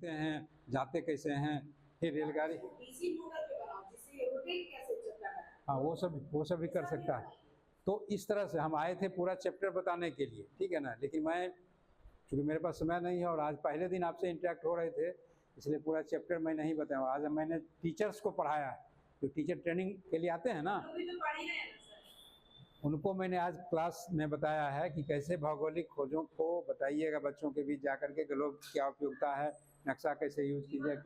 चलते हैं, जाते कैसे हैं, फिर रेलगाड़ी, हाँ वो सब भी कर सकता है। तो इस तरह से हम आए थे पूरा चैप्टर बताने के लिए, ठीक है ना। लेकिन मैं चूँकि मेरे पास समय नहीं है और आज पहले दिन आपसे इंटरेक्ट हो रहे थे, इसलिए पूरा चैप्टर मैं नहीं बताऊँ। आज मैंने टीचर्स को पढ़ाया है, जो टीचर ट्रेनिंग के लिए आते हैं ना, उनको मैंने आज क्लास में बताया है कि कैसे भौगोलिक खोजों को बताइएगा बच्चों के बीच जाकर के, ग्लोब क्या उपयोगिता है, नक्शा कैसे यूज कीजिए,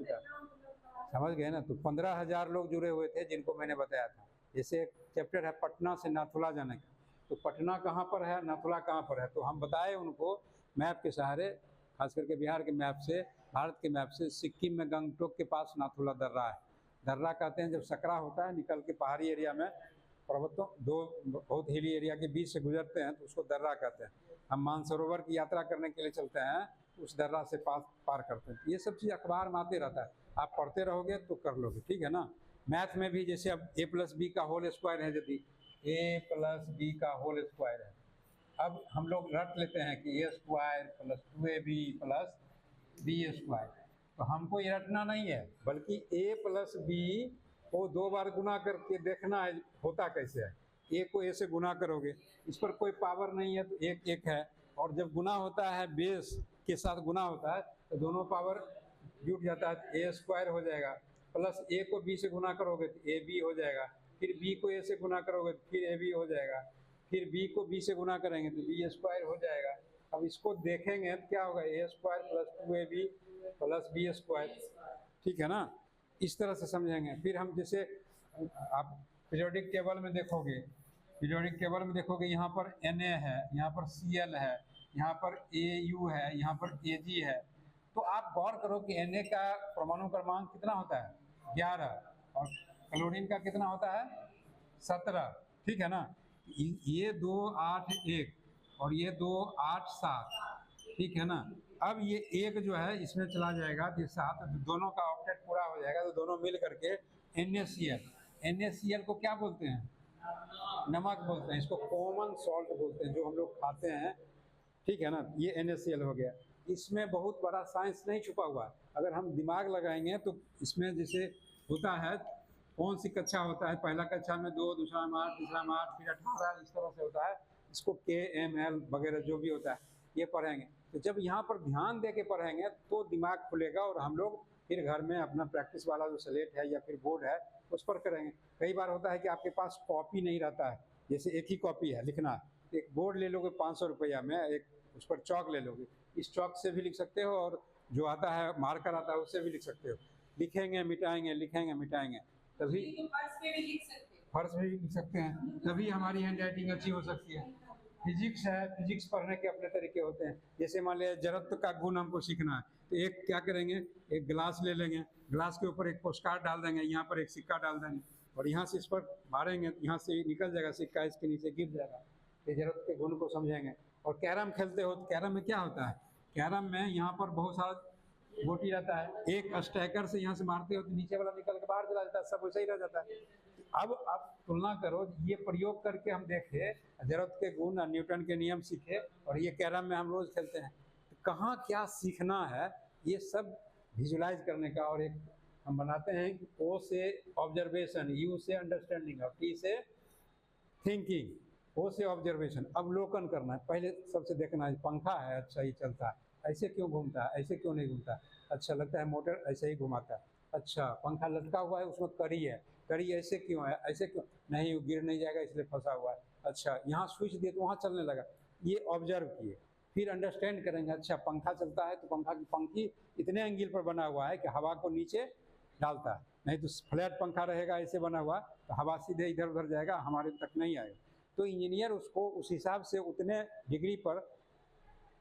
समझ गए ना। तो 15,000 लोग जुड़े हुए थे जिनको मैंने बताया था। जैसे एक चैप्टर है पटना से नाथुला जाने का, तो पटना कहाँ पर है, नाथुला कहाँ पर है, तो हम बताए उनको मैप के सहारे, खास करके बिहार के मैप से, भारत के मैप से। सिक्किम में गंगटोक के पास नाथुला दर्रा है। दर्रा कहते हैं जब सकरा होता है निकल के पहाड़ी एरिया में, पर्वतों दो बहुत हिली एरिया के बीच से गुजरते हैं, तो उसको दर्रा कहते हैं। हम मानसरोवर की यात्रा करने के लिए चलते हैं, उस दर्रा से पार करते हैं। ये सब चीज़ अखबार में आते रहता है, आप पढ़ते रहोगे तो कर लोगे, ठीक है ना। मैथ में भी जैसे अब a+b का होल स्क्वायर है, यदि a+b का होल स्क्वायर है, अब हम लोग रट लेते हैं कि a² + 2ab + b²। तो हमको ये रटना नहीं है, बल्कि a + b को 2 बार गुना करके देखना है होता कैसे है। a को a से गुना करोगे, इस पर कोई पावर नहीं है तो 1 है, और जब गुना होता है बेस के साथ गुना होता है तो दोनों पावर जुट जाता है, a² हो जाएगा, प्लस a को b से गुना करोगे तो ab हो जाएगा, फिर b को a से गुना करोगे तो फिर ab हो जाएगा, फिर b को b से गुना करेंगे तो b² हो जाएगा। अब इसको देखेंगे तो क्या होगा, a² + 2ab + b², ठीक है ना। इस तरह से समझेंगे। फिर हम जैसे आप पीरियोडिक टेबल में देखोगे, यहाँ पर Na है, यहाँ पर Cl है, यहाँ पर Au है, यहाँ पर Ag है। तो आप गौर करो कि Na का परमाणु क्रमांक कितना होता है, 11, और क्लोरीन का कितना होता है, 17, ठीक है ना। ये 2 8 1 और ये 2 8 7, ठीक है ना। अब ये 1 जो है इसमें चला जाएगा तो 7, दोनों का ऑक्टेट पूरा हो जाएगा, तो दोनों मिल करके NaCl को क्या बोलते हैं, नमक बोलते हैं। इसको कॉमन सॉल्ट बोलते हैं, जो हम लोग खाते हैं, ठीक है ना। ये NaCl हो गया। इसमें बहुत बड़ा साइंस नहीं छुपा हुआ। अगर हम दिमाग लगाएंगे तो इसमें जैसे होता है, कौन सी कक्षा होता है, पहला कक्षा में 2, दूसरा में 8, तीसरा में 8, फिर 18, इस तरह से होता है। इसको KML वगैरह जो भी होता है ये पढ़ेंगे। तो जब यहाँ पर ध्यान दे के पढ़ेंगे तो दिमाग खुलेगा, और हम लोग फिर घर में अपना प्रैक्टिस वाला जो स्लेट है या फिर बोर्ड है उस पर करेंगे। कई बार होता है कि आपके पास कॉपी नहीं रहता है, जैसे एक ही कॉपी है लिखना, एक बोर्ड ले लोगे 500 रुपया में, एक उस पर चौक ले लोगे, इस चौक से भी लिख सकते हो, और जो आता है मार्कर आता है उससे भी लिख सकते हो। लिखेंगे मिटाएंगे, लिखेंगे मिटाएंगे, तभी फर्श पे भी लिख सकते हैं, तभी हमारी हैंड राइटिंग अच्छी हो सकती है। फिजिक्स है, फिजिक्स पढ़ने के अपने तरीके होते हैं। जैसे मान लिया जड़त्व का गुण हमको सीखना है, तो एक क्या करेंगे, एक गिलास ले लेंगे, गिलास के ऊपर एक पोस्टकार्ड डाल देंगे, यहाँ पर एक सिक्का डाल देंगे, और यहाँ से इस पर मारेंगे, यहाँ से निकल जाएगा सिक्का, इसके नीचे गिर जाएगा। ये जड़त्व के गुण को समझेंगे। और कैरम खेलते हो तो कैरम में क्या होता है, कैरम में यहाँ पर बहुत सारा गोटी रहता है, एक स्ट्राइकर से यहाँ से मारते हो तो नीचे वाला निकल के बाहर चला जाता है, सब वैसे ही रह जाता है। अब आप तुलना करो, ये प्रयोग करके हम देखे, जरूरत के गुण, न्यूटन के नियम सीखे, और ये कैरम में हम रोज खेलते हैं। तो कहाँ क्या सीखना है, ये सब विजुलाइज करने का। और एक हम बनाते हैं कि O से ऑब्जर्वेशन, U से अंडरस्टैंडिंग, और T से थिंकिंग, O से ऑब्जर्वेशन, अवलोकन करना है। पहले सबसे देखना है, पंखा है, अच्छा ही चलता है, ऐसे क्यों घूमता है, ऐसे क्यों नहीं घूमता, अच्छा लगता है, मोटर ऐसे ही घुमाता है, अच्छा पंखा लटका हुआ है उसमें कड़ी है, कड़ी ऐसे क्यों है, ऐसे क्यों नहीं, वो गिर नहीं जाएगा इसलिए फंसा हुआ है, अच्छा यहाँ स्विच दिए तो वहाँ चलने लगा। ये ऑब्जर्व किए, फिर अंडरस्टैंड करेंगे, अच्छा पंखा चलता है तो पंखा की पंखी इतने एंगल पर बना हुआ है कि हवा को नीचे डालता है, नहीं तो फ्लैट पंखा रहेगा ऐसे बना हुआ तो हवा सीधे इधर उधर जाएगा, हमारे तक नहीं आएगा। तो इंजीनियर उसको उस हिसाब से उतने डिग्री पर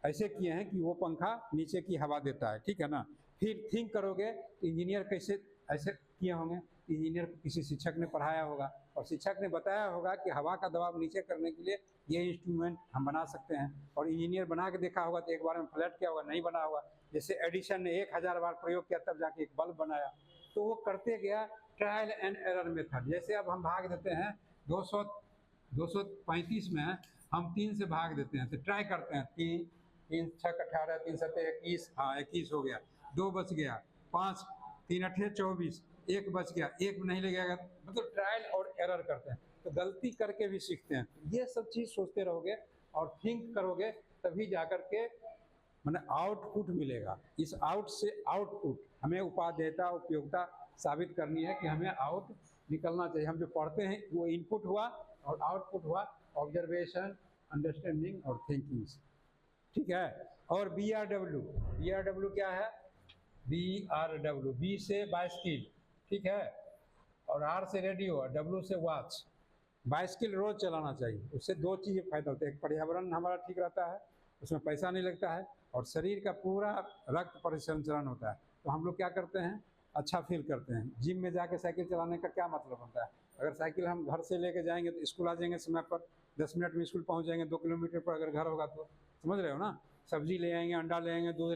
ऐसे किए हैं कि वो पंखा नीचे की हवा देता है, ठीक है ना। फिर थिंक करोगे तो इंजीनियर कैसे ऐसे किए होंगे, इंजीनियर को किसी शिक्षक ने पढ़ाया होगा, और शिक्षक ने बताया होगा कि हवा का दबाव नीचे करने के लिए ये इंस्ट्रूमेंट हम बना सकते हैं, और इंजीनियर बना के देखा होगा तो एक बार में फ्लैट किया होगा, नहीं बना होगा। जैसे एडिशन ने 1000 बार प्रयोग किया तब जाके एक बल्ब बनाया, तो वो करते गया, ट्रायल एंड एरर मेथड। जैसे अब हम भाग देते हैं 235 में हम 3 से भाग देते हैं, तो ट्राई करते हैं, 3 3 6 18, 3 7 21, हाँ 21 हो गया, 2 बच गया, 5, 3 अठे 24, 1 बच गया, 1 नहीं लगेगा, मतलब ट्रायल और एरर करते हैं, तो गलती करके भी सीखते हैं। ये सब चीज़ सोचते रहोगे और थिंक करोगे तभी जाकर के मैंने आउटपुट मिलेगा। इस आउट से आउटपुट हमें उपादेयता उपयोगिता साबित करनी है कि हमें आउट निकलना चाहिए। हम जो पढ़ते हैं वो इनपुट हुआ और आउटपुट हुआ ऑब्जर्वेशन, अंडरस्टैंडिंग और थिंकिंग। ठीक है। और BRW क्या है? BRW, बी से बाइस्किल, ठीक है, और R से रेडियो और W से वॉच। बाइस्किल रोज चलाना चाहिए, उससे 2 चीज़ें फायदा होता है, एक पर्यावरण हमारा ठीक रहता है, उसमें पैसा नहीं लगता है, और शरीर का पूरा रक्त परिसंचरण होता है। तो हम लोग क्या करते हैं, अच्छा फील करते हैं। जिम में जाके साइकिल चलाने का क्या मतलब होता है? अगर साइकिल हम घर से लेके जाएंगे तो स्कूल आ जाएंगे समय पर, 10 मिनट में स्कूल पहुंच जाएंगे, 2 किलोमीटर पर अगर घर होगा तो, समझ रहे हो ना। सब्जी ले आएंगे, अंडा ले आएंगे, दूध